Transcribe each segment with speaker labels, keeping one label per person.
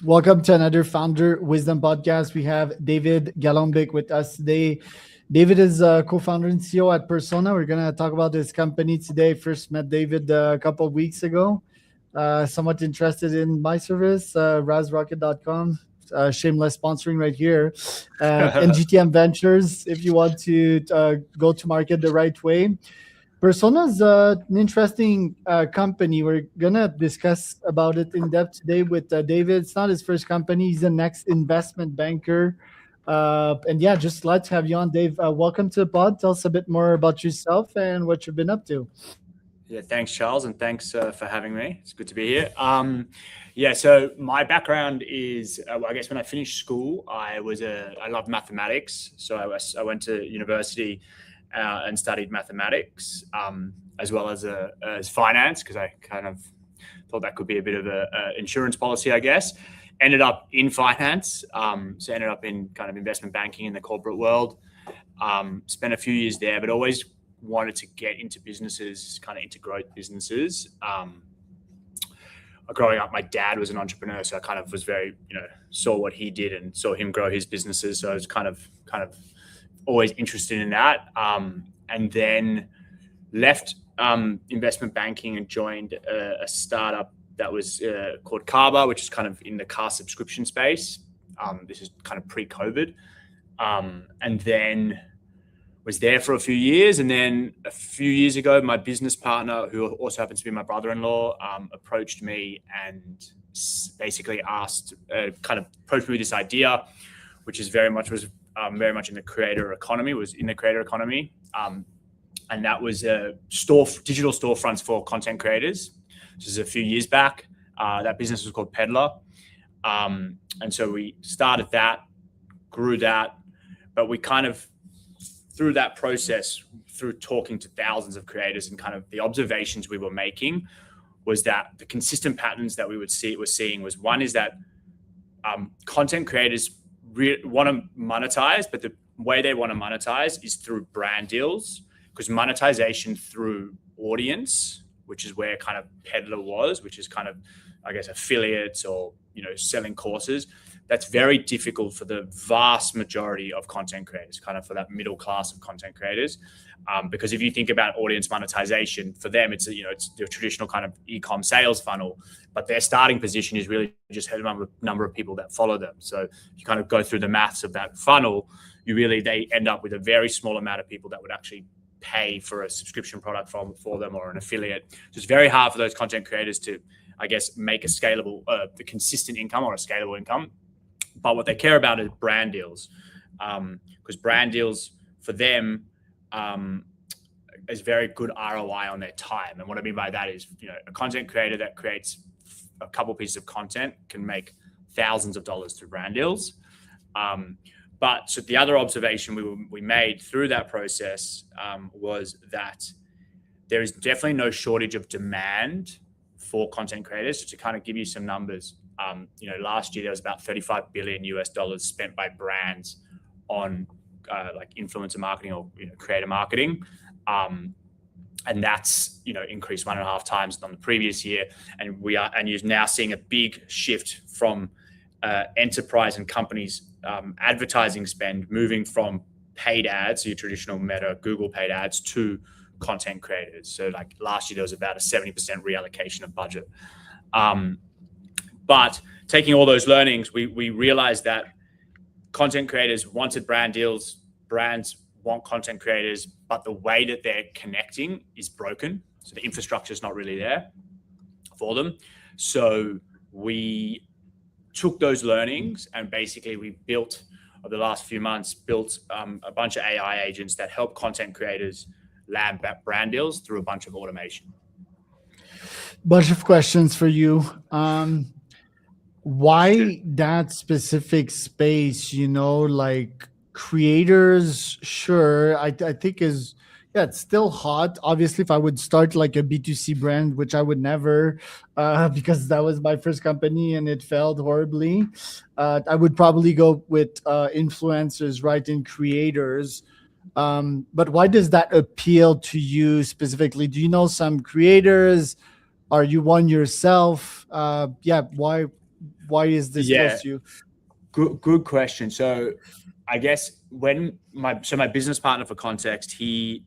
Speaker 1: Welcome to another Founder Wisdom podcast. We have David Galombik with us today. David is a co-founder and CEO at Persona. We're going to talk about his company today. First met David a couple of weeks ago. Somewhat interested in my service, razrocket.com. Shameless sponsoring right here. And GTM Ventures, if you want to go to market the right way. Persona's an interesting company. We're gonna discuss about it in depth today with David. It's not his first company; he's the next investment banker. And yeah, just glad to have you on, Dave. Welcome to the pod. Tell us a bit more about yourself and what you've been up to.
Speaker 2: Yeah, thanks, Charles, and thanks for having me. It's good to be here. So my background is, I guess when I finished school, I loved mathematics. So I went to university and studied mathematics as well as finance, because I kind of thought that could be a bit of a insurance policy, I guess. Ended up in finance, so ended up in kind of investment banking in the corporate world. Spent a few years there, but always wanted to get into businesses, kind of into growth businesses. Growing up, my dad was an entrepreneur, so I kind of was very, saw what he did and saw him grow his businesses. So I was kind of always interested in that. And then left investment banking and joined a startup that was called Cara, which is kind of in the car subscription space. This is kind of pre-COVID. And then was there for a few years, and then a few years ago, my business partner, who also happens to be my brother-in-law, approached me and basically approached me with this idea, which is very much in the creator economy. And that was digital storefronts for content creators. This is a few years back. That business was called Peddler, and so we started that, grew that, but we kind of, through that process, through talking to thousands of creators, and kind of the observations we were making was that the consistent patterns that we were seeing was, one is that content creators want to monetize, but the way they want to monetize is through brand deals, because monetization through audience, which is where kind of Peddler was, which is kind of, I guess, affiliates or, selling courses. That's very difficult for the vast majority of content creators, kind of for that middle class of content creators. Because if you think about audience monetization, for them, it's the traditional kind of e-com sales funnel, but their starting position is really just a number of people that follow them. So if you kind of go through the maths of that funnel, they end up with a very small amount of people that would actually pay for a subscription product for them, or an affiliate. So it's very hard for those content creators to, I guess, make a scalable, the consistent income or a scalable income. But what they care about is brand deals, because brand deals for them is very good ROI on their time. And what I mean by that is, a content creator that creates a couple pieces of content can make thousands of dollars through brand deals. But so the other observation we made through that process was that there is definitely no shortage of demand for content creators. So to kind of give you some numbers, last year there was about $35 billion spent by brands on like influencer marketing or creator marketing, and that's increased 1.5 times on the previous year. And you're now seeing a big shift from enterprise and companies advertising spend moving from paid ads, so your traditional Meta, Google paid ads, to content creators. So like last year there was about a 70% reallocation of budget. But taking all those learnings, we realized that content creators wanted brand deals, brands want content creators, but the way that they're connecting is broken. So the infrastructure is not really there for them. So we took those learnings and basically we built, over the last few months, a bunch of AI agents that help content creators land brand deals through a bunch of automation.
Speaker 1: Bunch of questions for you. Why that specific space? Like creators, sure, I think it's still hot. Obviously, if I would start like a B2C brand, which I would never, because that was my first company and it failed horribly, I would probably go with influencers, right, and creators. But why does that appeal to you specifically? Do you know some creators? Are you one yourself? Why why is this
Speaker 2: Yeah.
Speaker 1: close to you?
Speaker 2: Good question. So I guess when my business partner, for context, he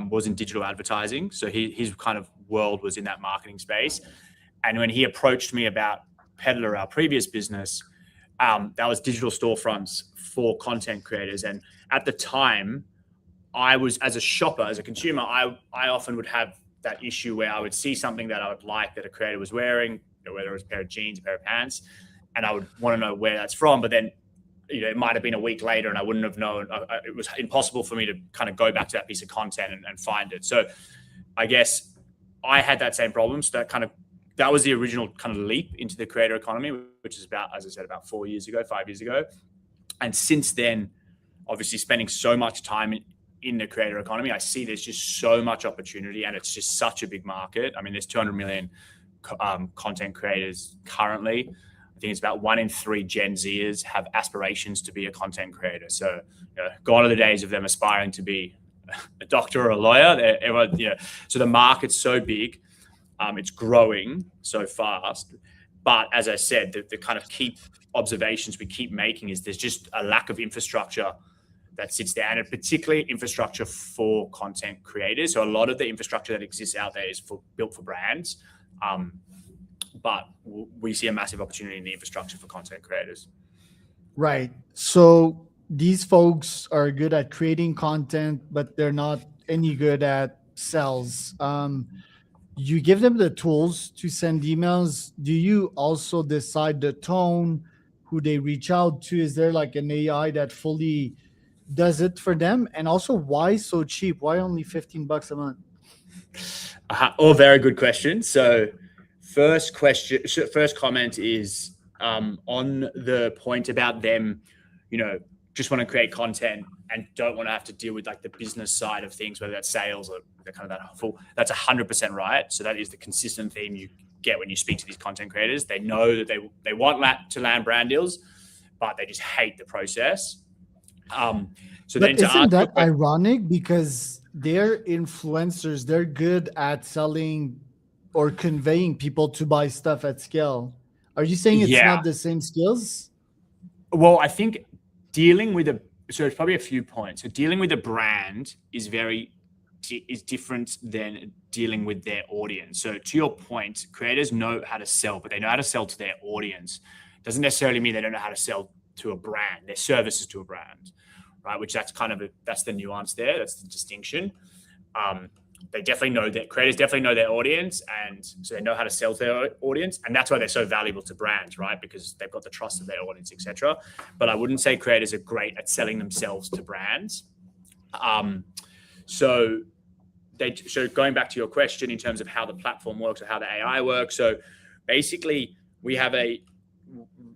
Speaker 2: was in digital advertising. So his kind of world was in that marketing space. And when he approached me about Peddler, our previous business, that was digital storefronts for content creators. And at the time, I was, as a shopper, as a consumer, I often would have that issue where I would see something that I would like that a creator was wearing, whether it was a pair of jeans, a pair of pants, and I would want to know where that's from. But then, it might have been a week later and I wouldn't have known. It was impossible for me to kind of go back to that piece of content and find it. So I guess I had that same problem. So that was the original kind of leap into the creator economy, which is about, as I said, about 5 years ago. And since then, obviously spending so much time in the creator economy, I see there's just so much opportunity, and it's just such a big market. I mean, there's 200 million content creators currently. I think it's about 1 in 3 Gen Zers have aspirations to be a content creator. So, gone are the days of them aspiring to be a doctor or a lawyer. So the market's so big, it's growing so fast. But as I said, the kind of key observations we keep making is there's just a lack of infrastructure that sits there, and particularly infrastructure for content creators. So a lot of the infrastructure that exists out there is built for brands. But we see a massive opportunity in the infrastructure for content creators.
Speaker 1: Right. So these folks are good at creating content, but they're not any good at sales. You give them the tools to send emails. Do you also decide the tone, who they reach out to? Is there like an AI that fully does it for them? And also, why so cheap? Why only $15 a month?
Speaker 2: All very good questions. So first comment is on the point about them, just want to create content and don't want to have to deal with like the business side of things, whether that's sales or kind of that full. That's 100% right. So that is the consistent theme you get when you speak to these content creators. They know that they want to land brand deals, but they just hate the process.
Speaker 1: Isn't that ironic? Because they're influencers, they're good at selling or conveying people to buy stuff at scale. Are you saying it's not the same skills?
Speaker 2: Well, I think so it's probably a few points. So dealing with a brand is different than dealing with their audience. So to your point, creators know how to sell, but they know how to sell to their audience. Doesn't necessarily mean they don't know how to sell to a brand, their services to a brand, right? Which that's the nuance there. That's the distinction. They definitely know that creators definitely know their audience, and so they know how to sell to their audience, and that's why they're so valuable to brands, right? Because they've got the trust of their audience, etc. But I wouldn't say creators are great at selling themselves to brands. So going back to your question in terms of how the platform works or how the AI works. So basically, we have a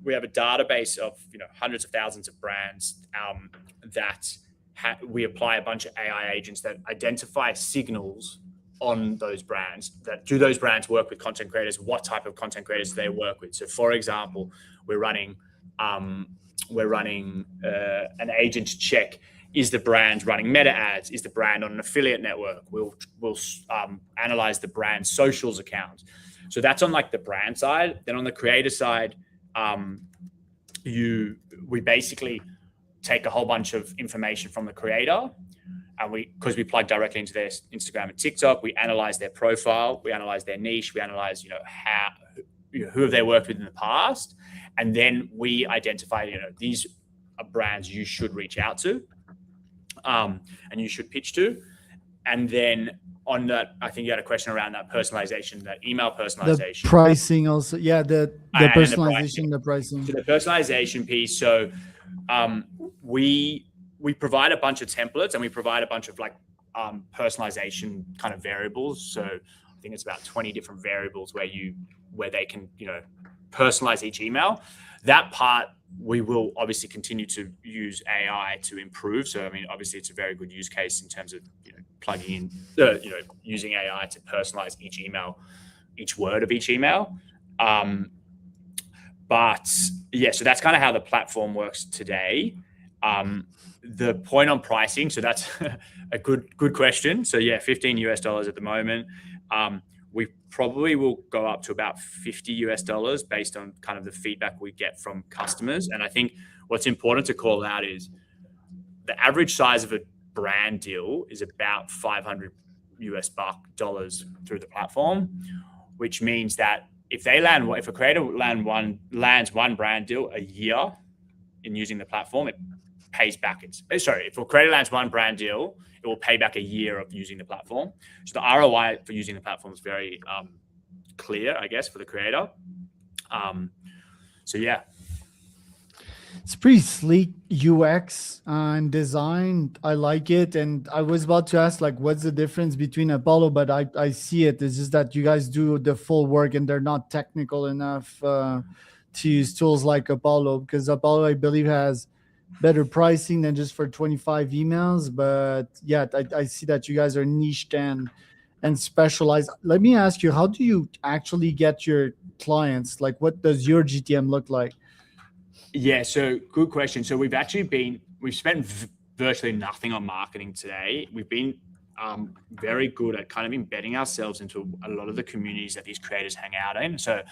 Speaker 2: database of hundreds of thousands of brands that we apply a bunch of AI agents that identify signals on those brands. That do those brands work with content creators? What type of content creators do they work with? So, for example, we're running an agent to check: is the brand running meta ads? Is the brand on an affiliate network? We'll analyze the brand's socials account. So that's on like the brand side. Then on the creator side, we basically take a whole bunch of information from the creator, and because we plug directly into their Instagram and TikTok, we analyze their profile, we analyze their niche, we analyze who have they worked with in the past, and then we identify these are brands you should reach out to, and you should pitch to. And then on that, I think you had a question around that personalization, that email personalization.
Speaker 1: The pricing also, the personalization, the pricing.
Speaker 2: So the personalization piece. So we provide a bunch of templates, and we provide a bunch of like personalization kind of variables. So I think it's about 20 different variables where they can personalize each email. That part we will obviously continue to use AI to improve. So I mean, obviously it's a very good use case in terms of plugging in using AI to personalize each email, each word of each email. But yeah, so that's kind of how the platform works today. The point on pricing, so that's a good question. So yeah, $15 at the moment. we probably will go up to about $50 based on kind of the feedback we get from customers. And I think what's important to call out is the average size of a brand deal is about $500 through the platform, which means that if a creator lands one brand deal a year in using the platform, it pays back. If a creator lands one brand deal, it will pay back a year of using the platform. So the ROI for using the platform is very clear, I guess, for the creator. So yeah.
Speaker 1: It's pretty sleek UX and design. I like it. And I was about to ask, like, what's the difference between Apollo? But I see it. It's just that you guys do the full work and they're not technical enough to use tools like Apollo, because Apollo, I believe, has better pricing than just for 25 emails. But yeah, I see that you guys are niched and specialized. Let me ask you, how do you actually get your clients? Like, what does your GTM look like?
Speaker 2: Yeah, so good question. So we've spent virtually nothing on marketing today. We've been very good at kind of embedding ourselves into a lot of the communities that these creators hang out in. So,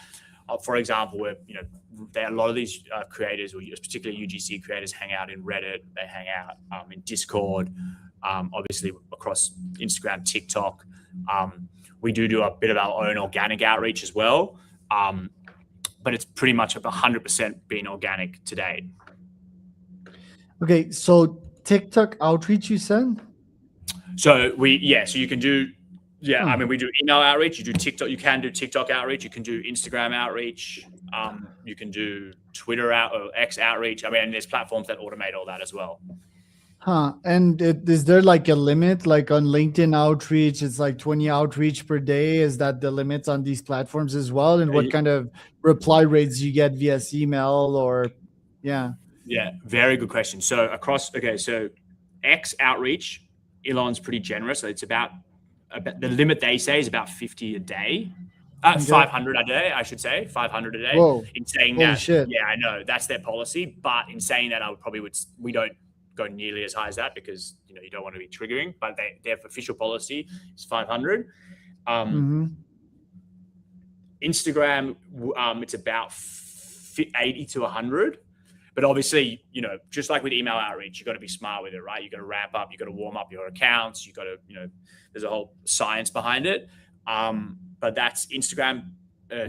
Speaker 2: for example, a lot of these creators, or particularly UGC creators, hang out in Reddit. They hang out in Discord, obviously across Instagram, TikTok. We do a bit of our own organic outreach as well. But it's pretty much 100% been organic to date.
Speaker 1: Okay, so TikTok outreach, you said?
Speaker 2: So you can do, I mean, we do email outreach, you can do TikTok outreach, you can do Instagram outreach, you can do Twitter or X outreach. I mean, there's platforms that automate all that as well.
Speaker 1: And is there like a limit? Like on LinkedIn outreach, it's like 20 outreach per day. Is that the limits on these platforms as well? And what kind of reply rates you get via email or, yeah?
Speaker 2: Yeah, very good question. So so X outreach, Elon's pretty generous. So it's about the limit they say is about 50 a day. 500 a day, I should say, 500 a day.
Speaker 1: Whoa.
Speaker 2: In saying
Speaker 1: Holy
Speaker 2: that,
Speaker 1: shit.
Speaker 2: yeah, I know that's their policy. But in saying that, we don't go nearly as high as that, because you don't want to be triggering, but their official policy is 500. Instagram, it's about 80 to 100, but obviously, just like with email outreach, you got to be smart with it, right? You got to ramp up, you got to warm up your accounts, you got to, there's a whole science behind it. But that's Instagram.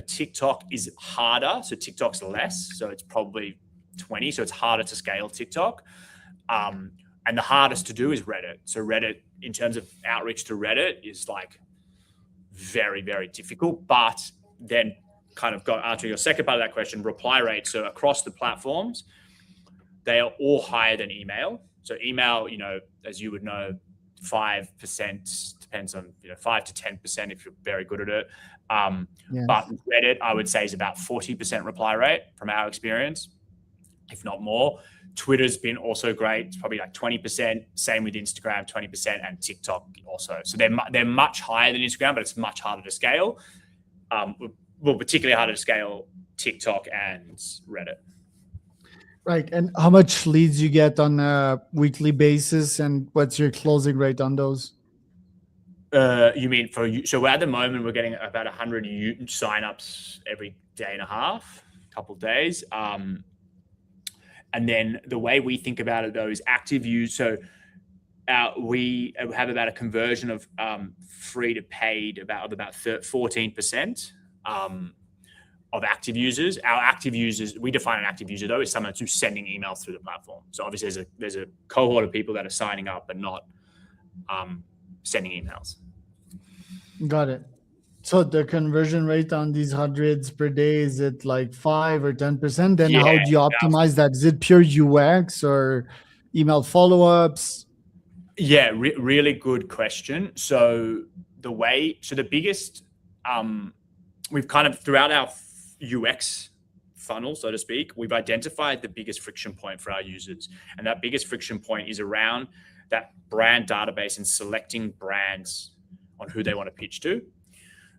Speaker 2: TikTok is harder, so TikTok's less, so it's probably 20, so it's harder to scale TikTok. And the hardest to do is Reddit. So Reddit, in terms of outreach to Reddit, is like very, very difficult. But then kind of answering your second part of that question, reply rate. So across the platforms, they are all higher than email. So email, as you would know, 5%, depends on, 5 to 10% if you're very good at it.
Speaker 1: Yes.
Speaker 2: But Reddit, I would say, is about 40% reply rate from our experience, if not more. Twitter's been also great. It's probably like 20%. Same with Instagram, 20%, and TikTok also. So they're much higher than Instagram, but it's much harder to scale. Particularly harder to scale TikTok and Reddit.
Speaker 1: Right. And how much leads you get on a weekly basis, and what's your closing rate on those?
Speaker 2: You mean so at the moment we're getting about 100 signups every day and a half, couple of days. And then the way we think about it, though, is active use. So we have about a conversion of free to paid about 14% of active users. Our active users, we define an active user, though, as someone who's sending emails through the platform. So obviously there's a cohort of people that are signing up but not sending emails.
Speaker 1: Got it. So the conversion rate on these hundreds per day, is it like 5 or 10%? Then how do you optimize that? Is it pure UX or email follow-ups?
Speaker 2: Yeah, really good question. So the biggest, we've kind of, throughout our UX funnel, so to speak, we've identified the biggest friction point for our users. And that biggest friction point is around that brand database and selecting brands on who they want to pitch to.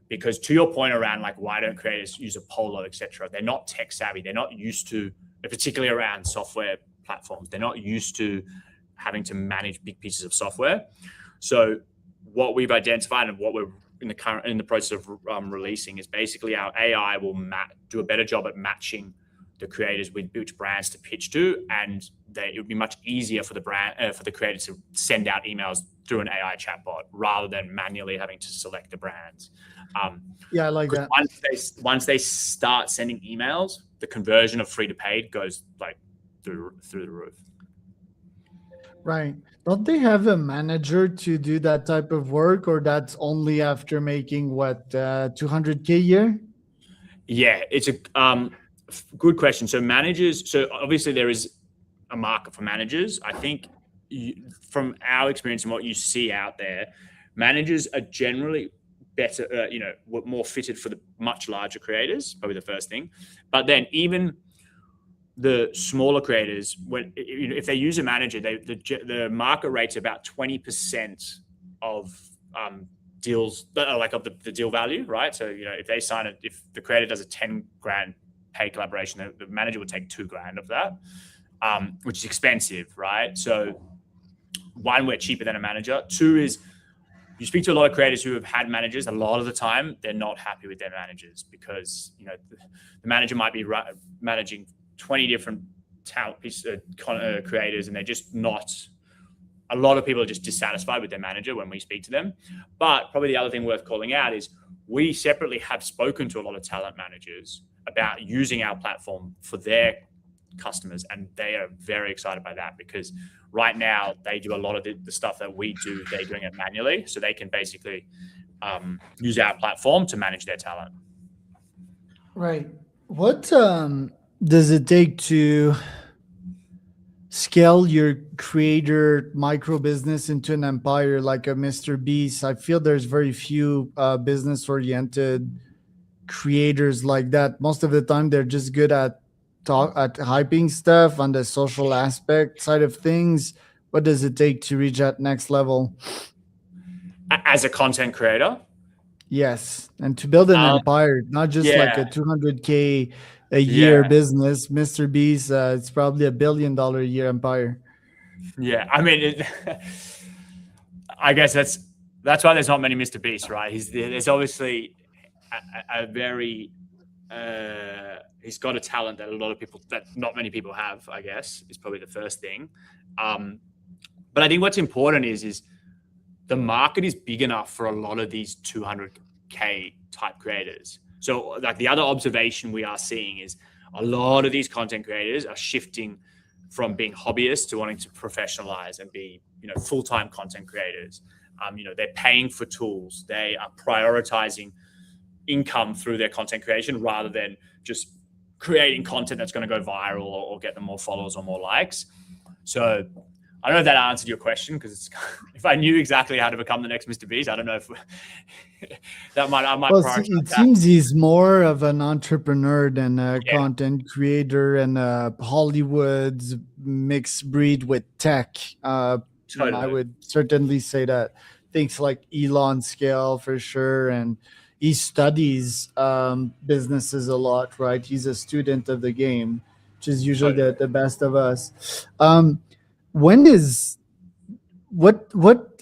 Speaker 2: Because to your point around like, why don't creators use Apollo, et cetera, they're not tech savvy. They're not used to, particularly around software platforms, they're not used to having to manage big pieces of software. So what we've identified and what we're in the process of releasing is basically our AI will do a better job at matching the creators with which brands to pitch to, and it would be much easier for the creators to send out emails through an AI chatbot rather than manually having to select the brands.
Speaker 1: Yeah, I like that.
Speaker 2: Once they start sending emails, the conversion of free to paid goes like through the roof.
Speaker 1: Right. Don't they have a manager to do that type of work, or that's only after making what, 200K a year?
Speaker 2: Yeah, it's a good question. So obviously there is a market for managers. I think from our experience and what you see out there, managers are generally better, more fitted for the much larger creators, probably the first thing. But then even the smaller creators, if they use a manager, the market rate's about 20% of deals, like of the deal value, right? So if the creator does a 10 grand paid collaboration, the manager would take 2 grand of that, which is expensive, right? So one, we're cheaper than a manager. Two is you speak to a lot of creators who have had managers. A lot of the time, they're not happy with their managers because the manager might be managing 20 different talent creators, and they're just not. A lot of people are just dissatisfied with their manager when we speak to them. But probably the other thing worth calling out is we separately have spoken to a lot of talent managers about using our platform for their customers, and they are very excited by that because right now they do a lot of the stuff that we do. They're doing it manually, so they can basically use our platform to manage their talent.
Speaker 1: Right. What does it take to scale your creator micro business into an empire like a Mr. Beast? I feel there's very few business oriented creators like that. Most of the time they're just good at hyping stuff on the social aspect side of things. What does it take to reach that next level
Speaker 2: as a content creator?
Speaker 1: Yes, and to build an empire, not just like a 200K a year business. Mr. Beast, it's probably $1 billion a year empire.
Speaker 2: Yeah, I mean, I guess that's why there's not many Mr. Beasts, right? There's obviously a very he's got a talent that not many people have. I guess is probably the first thing. But I think what's important is the market is big enough for a lot of these 200K type creators. So like the other observation we are seeing is a lot of these content creators are shifting from being hobbyists to wanting to professionalize and be, full-time content creators. They're paying for tools. They are prioritizing income through their content creation rather than just creating content that's going to go viral or get them more followers or more likes. So I don't know if that answered your question, because if I knew exactly how to become the next Mr. Beast, I don't know if I might prioritize
Speaker 1: it seems he's more of an entrepreneur than a content creator, and Hollywood's mixed breed with tech. Totally. I would certainly say that. Things like Elon scale for sure, and he studies businesses a lot, right? He's a student of the game, which is usually the best of us. What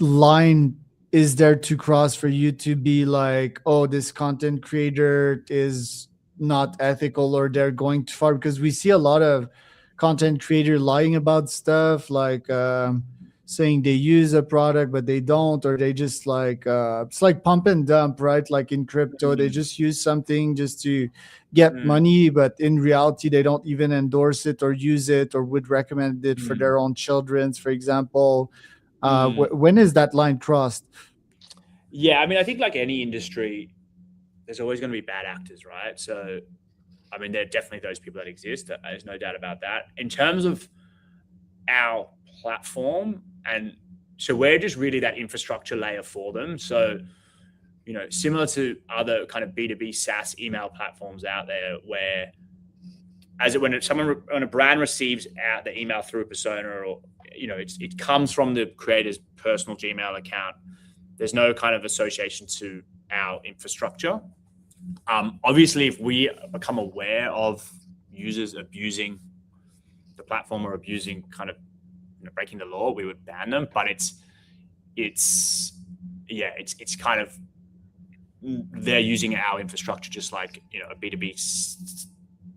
Speaker 1: line is there to cross for you to be like, oh, this content creator is not ethical or they're going too far? Because we see a lot of content creator lying about stuff, like saying they use a product but they don't, or they just like it's like pump and dump, right? Like in crypto, they just use something just to get money, but in reality they don't even endorse it or use it or would recommend it for their own children's, for example. When is that line crossed?
Speaker 2: Yeah, I mean, I think like any industry, there's always going to be bad actors, right? So I mean, there are definitely those people that exist. There's no doubt about that. In terms of our platform, and so we're just really that infrastructure layer for them. So, similar to other kind of B2B SaaS email platforms out there, where when a brand receives out the email through a persona, or it comes from the creator's personal Gmail account. There's no kind of association to our infrastructure. Obviously, if we become aware of users abusing the platform or abusing kind of breaking the law, we would ban them. But it's kind of they're using our infrastructure just like a B2B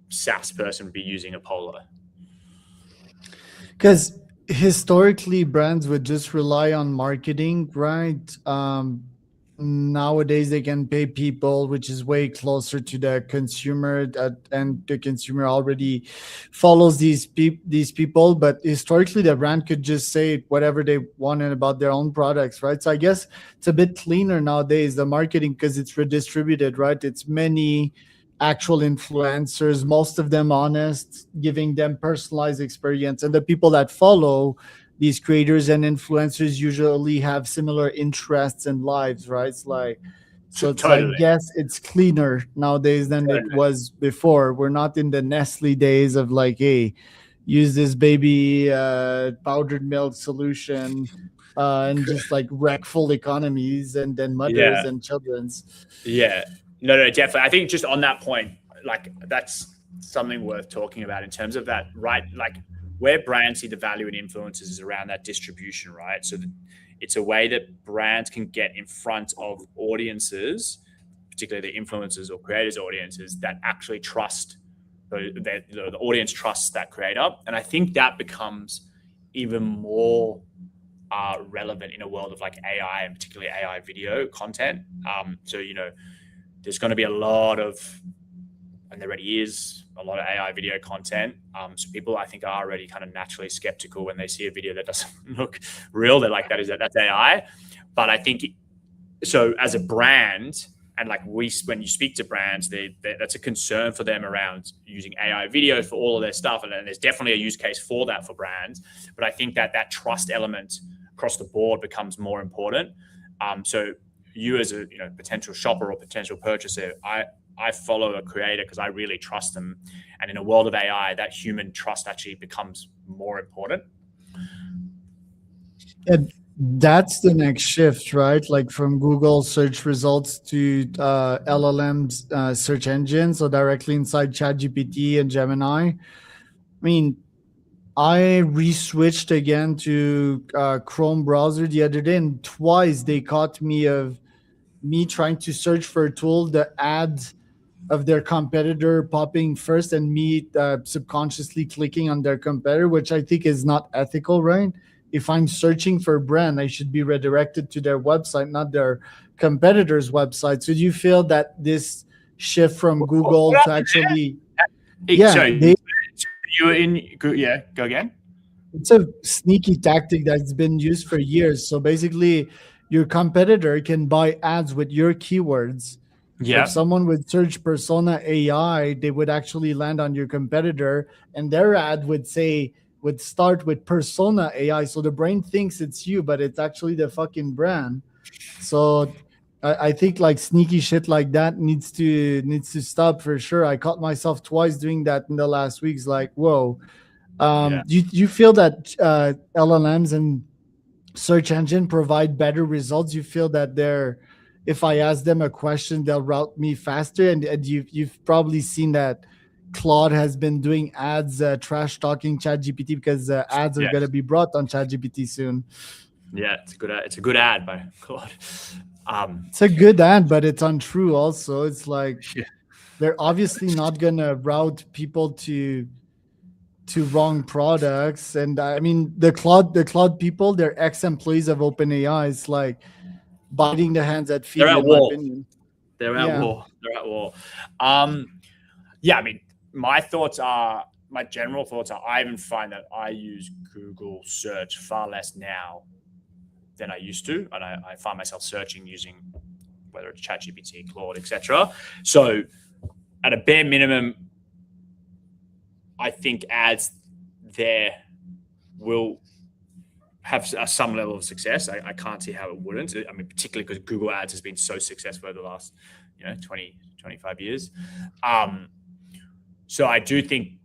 Speaker 2: SaaS person would be using a Polar.
Speaker 1: Because historically brands would just rely on marketing, right? Nowadays they can pay people, which is way closer to the consumer, and the consumer already follows these people. But historically the brand could just say whatever they wanted about their own products, right? So I guess it's a bit cleaner nowadays, the marketing, because it's redistributed, right? It's many actual influencers, most of them honest, giving them personalized experience. And the people that follow these creators and influencers usually have similar interests and lives, right? It's I
Speaker 2: Totally.
Speaker 1: guess it's cleaner nowadays than it
Speaker 2: Totally.
Speaker 1: was before. We're not in the Nestle days of like, hey, use this baby powdered milk solution and just like wreck full economies and then mothers
Speaker 2: Yeah.
Speaker 1: and children's.
Speaker 2: Yeah. No, definitely. I think just on that point, like that's something worth talking about in terms of that, right? Like where brands see the value in influencers is around that distribution, right? So it's a way that brands can get in front of audiences, particularly the influencers or creators audiences that actually trust the audience trusts that creator. And I think that becomes even more relevant in a world of like AI and particularly AI video content. So, there's going to be a lot of, and there already is a lot of AI video content. So people, I think, are already kind of naturally skeptical when they see a video that doesn't look real. They're like, that's AI. But I think so as a brand, and like when you speak to brands, that's a concern for them around using AI videos for all of their stuff. And there's definitely a use case for that for brands. But I think that trust element across the board becomes more important. So you as a potential shopper or potential purchaser, I follow a creator because I really trust them. And in a world of AI, that human trust actually becomes more important.
Speaker 1: And that's the next shift, right? Like from Google search results to LLM's search engine, so directly inside ChatGPT and Gemini. I mean, I re-switched again to Chrome browser the other day, and twice they caught me of me trying to search for a tool, the ad of their competitor popping first, and me subconsciously clicking on their competitor, which I think is not ethical, right? If I'm searching for a brand, I should be redirected to their website, not their competitor's website. So do you feel that this shift from Google to actually, yeah,
Speaker 2: So you were in, yeah, go again.
Speaker 1: it's a sneaky tactic that's been used for years. So basically, your competitor can buy ads with your keywords. So if
Speaker 2: Yeah.
Speaker 1: someone would search Persona AI, they would actually land on your competitor, and their ad would start with Persona AI. So the brain thinks it's you, but it's actually the fucking brand. So I think like sneaky shit like that needs to stop for sure. I caught myself twice doing that in the last weeks. Like, whoa.
Speaker 2: Yeah.
Speaker 1: You feel that LLMs and search engine provide better results? You feel that if I ask them a question, they'll route me faster? And you've probably seen that Claude has been doing ads, trash talking ChatGPT, because ads are
Speaker 2: Yes.
Speaker 1: going to be brought on ChatGPT soon.
Speaker 2: Yeah, it's a good ad by Claude.
Speaker 1: It's a good ad, but it's untrue also. It's like
Speaker 2: Yeah.
Speaker 1: they're obviously not going to route people to wrong products. And I mean, the cloud people, they're ex-employees of OpenAI. It's like biting the hands that feed
Speaker 2: They're
Speaker 1: you,
Speaker 2: at
Speaker 1: in my
Speaker 2: war.
Speaker 1: opinion.
Speaker 2: They're at
Speaker 1: Yeah.
Speaker 2: war. They're at war. Yeah, I mean, my general thoughts are, I even find that I use Google search far less now than I used to. And I find myself searching using whether it's ChatGPT, Claude, etc. So at a bare minimum, I think ads there will have some level of success. I can't see how it wouldn't. I mean, particularly because Google Ads has been so successful over the last 20, 25 years. So I do think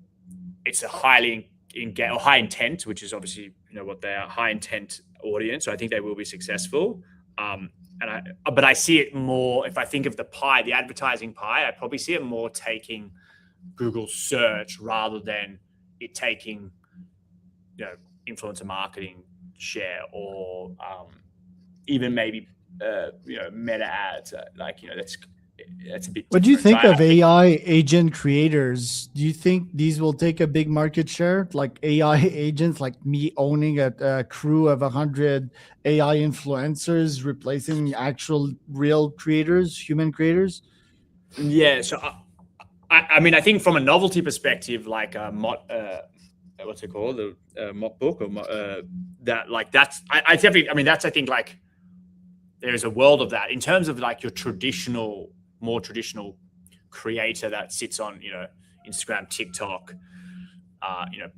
Speaker 2: it's a high intent, which is obviously what they are, high intent audience. So I think they will be successful. But I see it more, if I think of the pie, the advertising pie, I probably see it more taking Google search rather than it taking influencer marketing share, or even maybe meta ads. Like, that's a bit.
Speaker 1: What do you
Speaker 2: different.
Speaker 1: think of AI agent creators? Do you think these will take a big market share, like AI agents, like me owning a crew of 100 AI influencers, replacing actual real creators, human creators?
Speaker 2: Yeah. So I mean, I think from a novelty perspective, like what's it called, the mock book or that, like that's I definitely. I mean, that's I think like there's a world of that in terms of like your more traditional creator that sits on Instagram, TikTok,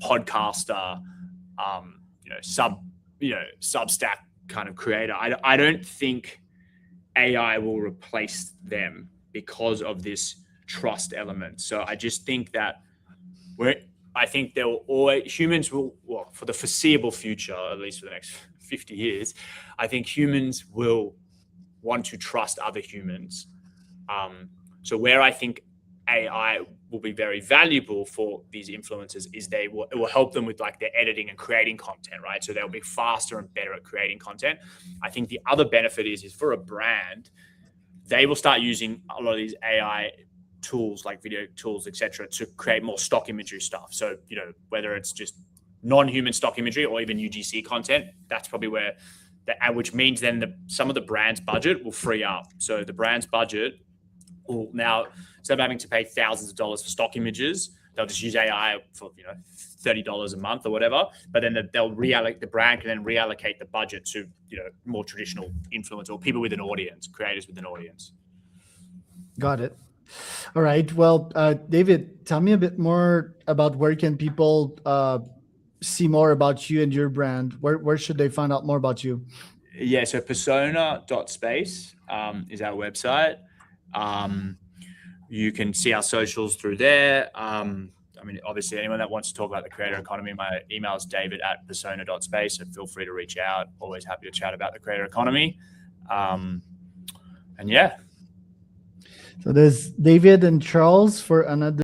Speaker 2: podcaster, Substack kind of creator. I don't think AI will replace them because of this trust element. So I just think that I think there will always humans will, well, for the foreseeable future, at least for the next 50 years, I think humans will want to trust other humans. So where I think AI will be very valuable for these influencers is it will help them with like their editing and creating content, right? So they'll be faster and better at creating content. I think the other benefit is for a brand, they will start using a lot of these AI tools like video tools, etc., to create more stock imagery stuff. So whether it's just non-human stock imagery or even UGC content, that's probably where which means then some of the brand's budget will free up. So the brand's budget will now, instead of having to pay thousands of dollars for stock images, they'll just use AI for $30 a month or whatever. But then the brand can then reallocate the budget to more traditional influencers or people with an audience, creators with an audience.
Speaker 1: Got it. All right. Well, David, tell me a bit more about where can people see more about you and your brand. Where should they find out more about you?
Speaker 2: Yeah, so persona.space is our website. You can see our socials through there. I mean, obviously, anyone that wants to talk about the creator economy, my email is david@persona.space, so feel free to reach out. Always happy to chat about the creator economy. And yeah.
Speaker 1: So there's David and Charles for another